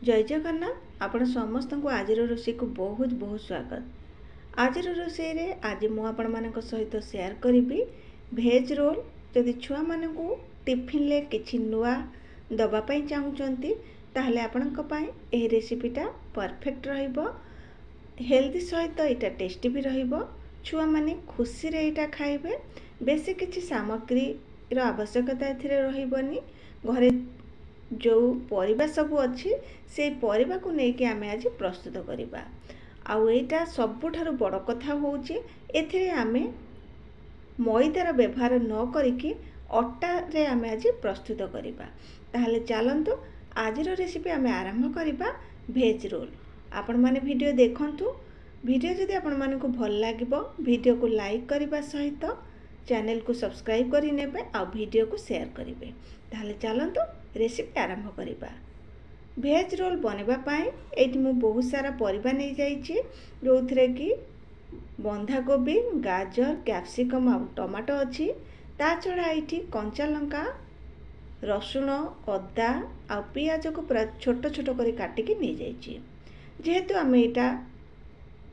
जय जगन्नाथ आपण समस्त को आज रोषे को बहुत बहुत स्वागत। आज रोषे रे आज मु आपण मानक सहित शेयर करी भेज रोल। जदि छुआ मान को टिफिन ले किछि नुआ दबा पई चाहूचंती ताहले आपनक पई एही रेसिपीटा परफेक्ट रहिबो। हेल्दी सहित एटा टेस्टी भी रहिबो। छुआ माने खुशी रे एटा खाइबे। बेसी किछि सामग्री रो आवश्यकता एथिरे रहिबोनी। घरे जो परिबा सब अच्छी से परिबा को लेके आमे आज प्रस्तुत करिबा। आउ एटा सबुठारु बड़ कथा होउची एथिरे आमे मैदार व्यवहार न करिकी अटा रे आमे आज प्रस्तुत करिबा। ताहले चलंतु आजिर रेसिपी आमे आरंभ करिबा भेज रोल। आपण माने वीडियो देखंतु। वीडियो जदि आपण माने को भल लागिबो वीडियो को लाइक करबा सहित चैनल को सब्सक्राइब करि नेबे आ वीडियो को शेयर करिवे। ताहले चलंतु रेसिपी आरंभ करिबा। भेज रोल बनेबा पाई एठी मु बहुत सारा परिबा नै जाईची जोथरे कि बंधा गोभी, गाजर, कैप्सिकम आ टमाटो अछि। ता छडा एठी कंचा लंका, रसुण, अदा आ पियाज को पूरा छोट छोट करी काटी के नै जाईची। जेहेतु आमे एटा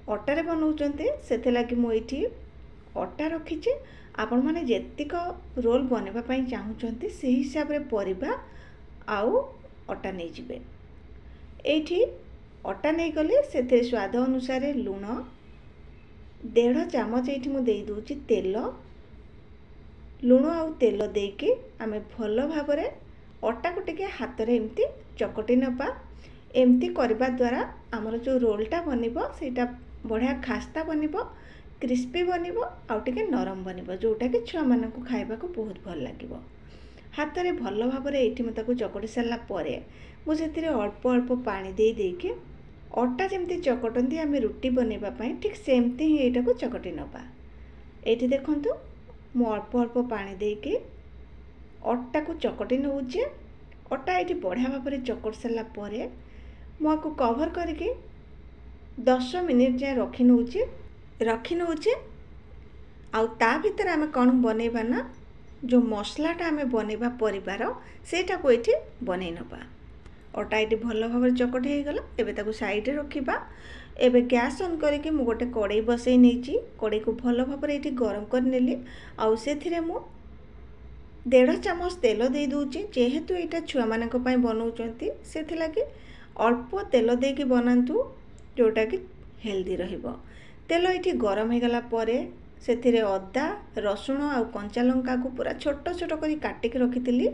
अटा रे बनाउचंते सेते लागि मु एठी अटा रखिची। आपण माने जेतिक रोल बनेबा पाई चाहूचंती से हिसाब रे परिबा आउ अटा नहीं जिबे। एठी अटा नहीं गले सेते स्वाद अनुसार लूण 1.5 चामच एठी मु देई दूची तेल। लूण आउ तेल देके आमे भलो भाबरे अटा को टिके हाथ रे एम्ति चकटी नपा। एम्ति करबा द्वारा हमर जो रोलटा बनिबो सेटा बढ़िया खास्ता बनिबो, क्रिस्पी बनिबो आउ टिके नरम बनिबो, जोटा कि छुआ मानन को खाइबा को बहुत भल लागिबो। हाथ रे भलो भाबरे एठी म ताको चकटी सारला परे मु सेतिरे अल्प अल्प पानी देई देके अटा जेमति चकटंती आमे रोटी बनेबा पई ठीक सेमति ही एटा को चकटी नबा। एठी देखंतु मु अल्प अल्प पानी देके अटा को चकटी नउचे। अटा एठी बढ़िया भाबरे चकट सारला परे मु आको कवर करके 10 मिनिट जाय रखी नउचे। आउ ता भीतर आमे कोन बनेबा ना जो मसलाटा आमे बनेबा परिबार सेटा को एठी बनै नबा। अटा एठी भलो भाबरे चकट हे गला। एबे ताको साइड रे रखिबा। एबे गैस ऑन करके मु गोटे कड़ाई बसै नेची। कड़ाई को भलो भाबरे एठी गरम कर नेली। आउ सेथिरे मु 1.5 चामच तेल दे दूची। जेहेतु एटा छुआ मानक पई बनाउचंती सेथि लागि अल्प तेल देकी बनांतु जोटा कि हेल्दी रहिबो। तेल एठी गरम हे गला परे सेथिरे अदा, रसुण आ कंचा लंका को पूरा छोट छोट करी काटी के रखितिली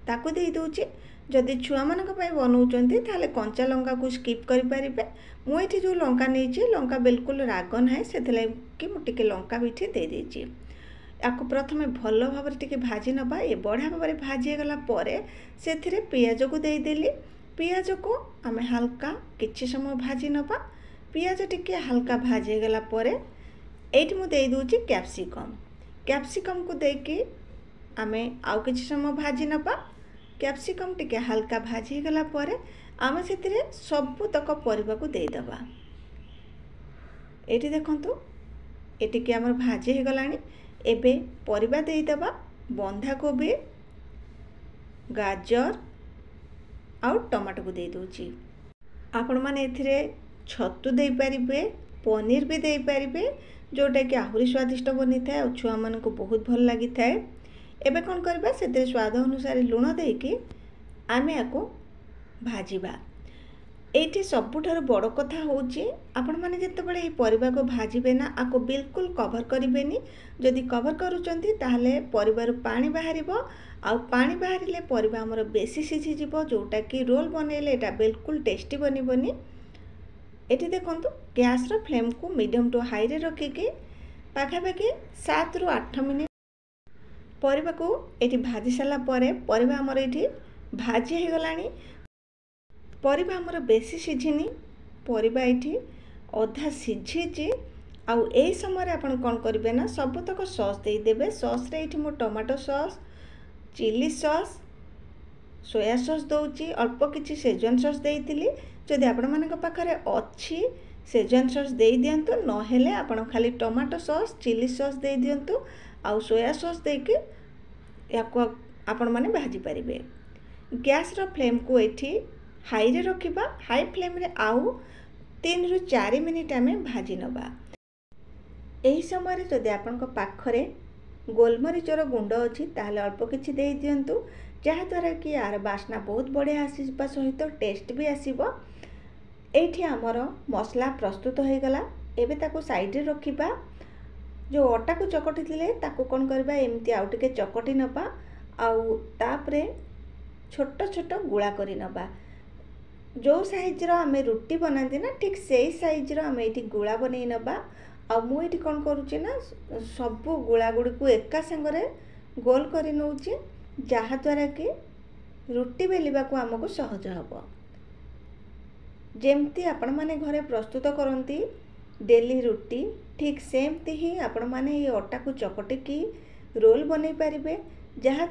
ताको दे दूची। जदि छुआ मानक पई बनाउचंती ताले कंचा लंका को स्किप करि परिबे। मु एठी जो लंका नेची लंका बिल्कुल राग नाही सेथले कि मु टिके लंका बिठी दे देची। याको प्रथमे भलो भाबरे टिके भाजी नबा। ए बढ़िया भाबरे भाजी गला परे सेथिरे पियाज को दे देली। पियाज को आमे हल्का किछि समय भाजी नबा। पियाज टिके हल्का भाजी गला परे एठी मु दे दूची कैप्सिकम को देके आमे आउ किछि समय भाजी नबा। कैप्सिकम टिके हल्का भाजी गला परे आमे सेतिरे सबु तक परिबा को दे दबा। एठी देखंतु एठी के हमर भाजी हे गलानी। एबे परिबा दे दबा। बंधा गोभी, गाजर आउ टमाटो को दे दूची। आपण माने एथिरे छतु दे परिबे, पनीर भी दे परिबे जोटा कि आहुरी स्वादिष्ट बनी थाए और छुआ मन को बहुत भल लगी थाए। एबे कोन करबा सेते स्वाद अनुसार लूण देके आमे आको भाजीबा। एठी सबुठारु बड़ कथा होउची आपण माने जत्ते बळे ए परिबा को भाजीबे ना आको बिल्कुल कवर करिबेनी। जदि कवर करूचंती ताहले परिबार पानी बाहरिबो। आ पानी बाहरिले परिबा हमर बेसी सिझी जिवो जोटा कि रोल बनेले एटा बिल्कुल टेस्टी बनिबोनी। एठी देखंतु गैस रो फ्लेम को मीडियम टू हाई रे रखी के पाखापाखि 7 रु 8 मिनिट परिबा को एठी भाजी साला परे परिबा हमर एठी भाजी हे गलानी। परिबा हमर बेसी सिझिनी। परिबा एठी अधा सिझिची। आउ ए समय आपण कोन करिवे ना सब तक सॉस दे देबे। सॉस रे एठी मो tomato sauce, chilli sauce, soya sauce दउची। अल्प किछि सेजवान सॉस देइतिली। जदि आपण मानक पाखरे अछि सेजवान सॉस दे दियंतु, न हेले आपण खाली टमाटो सॉस, चिली सॉस दे दियंतु आउ सोया सॉस देके याको आपण माने भाजी परिबे। गैस रो फ्लेम को एठी हाई रे रखिबा। हाई फ्लेम रे आउ 3 रु 4 मिनिट आमे भाजी नबा। एही समय जदि आपनका पाखरे गोलमरीचर गुंड अछि ताहले अल्प किछि देई दियंतु, जहा द्वारा कि यार बास्ना बहुत बढ़िया आसीबा सहित टेस्ट भी आसीबो। एठी हमर मसला प्रस्तुत हो गला। एबे ताको साइड रे रखिबा। जो अटा को चकटी थिले ताको कोन करबा एमती आउ टिके चकटी नबा आउ तापरे छोट छोट गुळा करी नबा। जो साइज रो हमें रुटी बनाती ना ठीक सेही साइज रो हमें एठी गुळा बनै नबा। आ मु एठी कोन करूची ना सब गुळा गुडी को एका संगरे गोल करी नउची, जहा द्वारा कि रुटी बेलिबा को हमको सहज हबो। जेमती आपण माने घरे प्रस्तुत करंती डेली रुटी ठीक सेमती ही आपण माने ये अटा को चकटी की रोल बनै पारिबे, जहा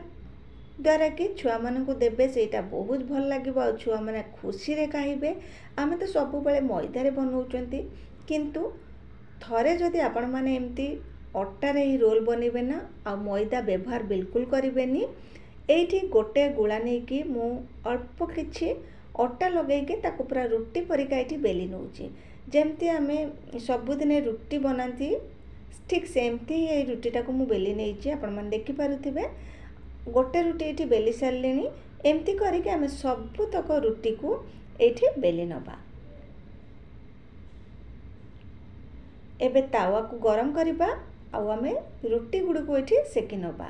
द्वारा कि छुआ मान को देबे सेटा बहुत भल लागिबो आ छुआ माने खुशी रे खाइबे। आमे तो सब बेले मैदा रे बनौचंती, किंतु थरे जदि आपण माने एमती अटा रे ही रोल बनेबे ना आ मैदा व्यवहार बिल्कुल करिवेनी। एठी गोटे गुळा नै कि मु अल्प किछि अटा लगे के ताको पूरा रुटी परिका एठी बेली नउची। जेमती आमे सबुदिने रुटी बनाती ठीक सेमती ये रुटीटा को मु बेली नैची। आपण माने देखि पारुथिबे गोटे रुटी एठी बेली सारलेनी। एमती करिके आमे सबु तक रुटी को एठी बेली नबा। एबे तावा को गरम करिबा आउ आमे रुटी गुडी को एठी सेकी नबा।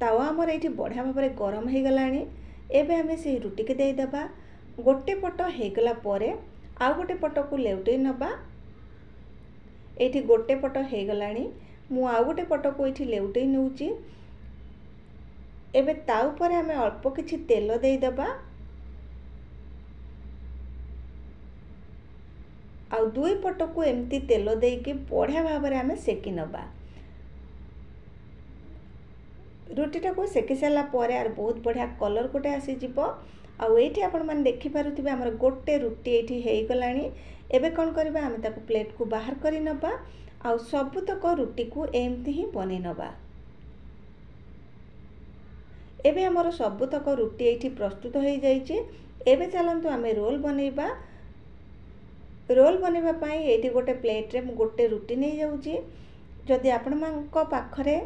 तावा हमर एठी बढ़िया भाबरे गरम हे गलानी। एबे आमे से रुटी के देई दबा। गोटे पट हे गला परे आउ गोटे पट को लेउटै नबा। एठी गोटे पट हे गलानी, मु आउ गोटे पट को एठी लेउटै नउची। एबे ता ऊपर आमे अल्प किछि तेल देई दबा आउ दुई पट को एमती तेल देई के बढ़िया भाबरे आमे सेकी नबा। रुटीटा को सेकी सारा पर यार बहुत बढ़िया कलर गोटे आसी जिवो। आउ एठी आपण माने देखि पारुथिबे हमर गोटे रुटी एठी हेई गलानी। एबे कोन करबा आमे ताको प्लेट को बाहर करी नबा आउ सब तक रुटी को एमती ही बनै नबा। एबे हमर सब तक रुटी एठी प्रस्तुत हो जाइए। एबे चलंतु आमे रोल बनैबा। रोल बनैबा पई एठी गोटे प्लेट रे गोटे रुटी नै जाउची। जदि आपण मानक पाखरे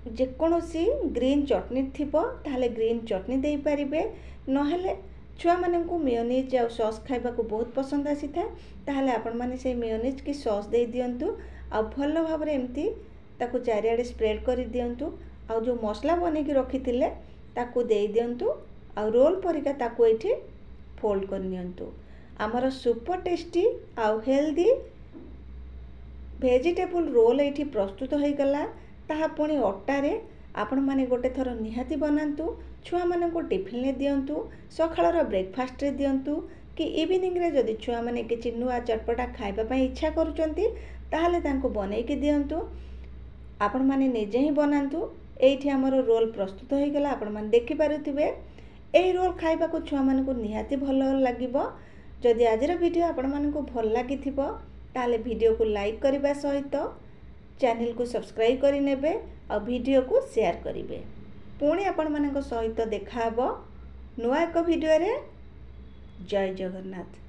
जे कोनोसी ग्रीन चटनी थिबो ताहले ग्रीन चटनी देई पारिबे। नहले छुआ मानन को मेयोनीज आ सॉस खाइबा को बहुत पसंद आसी था, ताहले आपण माने से मेयोनीज की सॉस देई दियंतु आ भल भाबरे एमती ताको चारियाडे स्प्रेड करी दियंतु। आ जो मसला बनै के रखिथिले ताको देई दियंतु आ रोल परिका ताको एठी फोल्ड कर नियंतु। आमर सुपर टेस्टी आउ हेल्दी वेजिटेबल रोल एठी प्रस्तुत हो गला। ताहा पुणी अटा रे आपण माने गोटे थर निहाती बनांतु। छुआ माने को टिफिन ले दियंतु, सखाळर ब्रेकफास्ट रे दियंतु कि इवनिंग रे जदि छुआ माने किछि नुआ चटपटा खाइबा पई इच्छा करूचंती ताहले तांको बनै के दियंतु। आपण माने निजे ही बनांतु। एठी हमर रोल प्रस्तुत हो गला। आपण माने देखि पारुथिबे एही रोल खाइबा को छुआ माने को निहाती भल लागिबो। जदि आजिर वीडियो आपण माने को भल लागिथिबो ताहले वीडियो को लाइक करबा सहित चैनल को सब्सक्राइब करि नेबे और वीडियो को शेयर करिवे। पुणी आपण मानक सहित देखा हबो नुआ एक वीडियो रे। जय जगन्नाथ।